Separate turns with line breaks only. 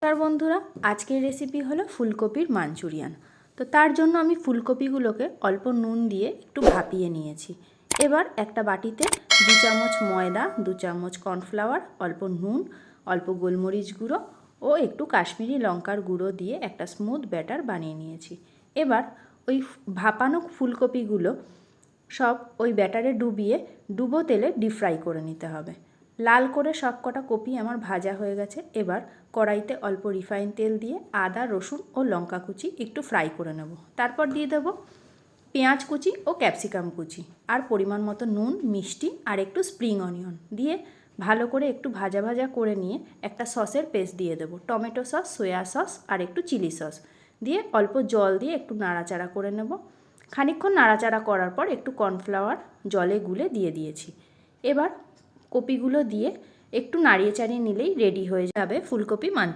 তার বন্ধুরা, আজকের রেসিপি হলো ফুলকপির মাঞ্চুরিয়ান। তো তার জন্য আমি ফুলকপিগুলোকে অল্প নুন দিয়ে একটু ভাপিয়ে নিয়েছি। এবার একটা বাটিতে 2 চামচ ময়দা, 2 চামচ কর্নফ্লাওয়ার, অল্প নুন, অল্প গোলমরিচ গুঁড়ো ও একটু কাশ্মীরি লঙ্কার গুঁড়ো দিয়ে একটা স্মুথ ব্যাটার বানিয়ে নিয়েছি। এবার ওই ভাপানো ফুলকপিগুলো সব ওই ব্যাটারে ডুবো তেলে ডিপ ফ্রাই করে নিতে হবে। লাল করে সব কটা কপি আমার ভাজা হয়ে গেছে। এবার কড়াইতে অল্প রিফাইন তেল দিয়ে আদা, রসুন ও লঙ্কা কুচি একটু ফ্রাই করে নেব। তারপর দিয়ে দেবো পেঁয়াজ কুচি ও ক্যাপসিকাম কুচি, আর পরিমাণ মতো নুন, মিষ্টি আর একটু স্প্রিং অনিয়ন দিয়ে ভালো করে একটু ভাজা ভাজা করে নিয়ে একটা সসের পেস্ট দিয়ে দেবো। টমেটো সস, সয়া সস আর একটু চিলি সস দিয়ে অল্প জল দিয়ে একটু নাড়াচাড়া করে নেব। খানিকক্ষণ নাড়াচাড়া করার পর একটু কর্নফ্লাওয়ার জলে গুলে দিয়ে দিয়েছি। এবার কপিগুলো দিয়ে একটু নাড়িয়ে চাড়িয়ে নিলেই রেডি হয়ে যাবে ফুলকপি মাঞ্চুরিয়ান।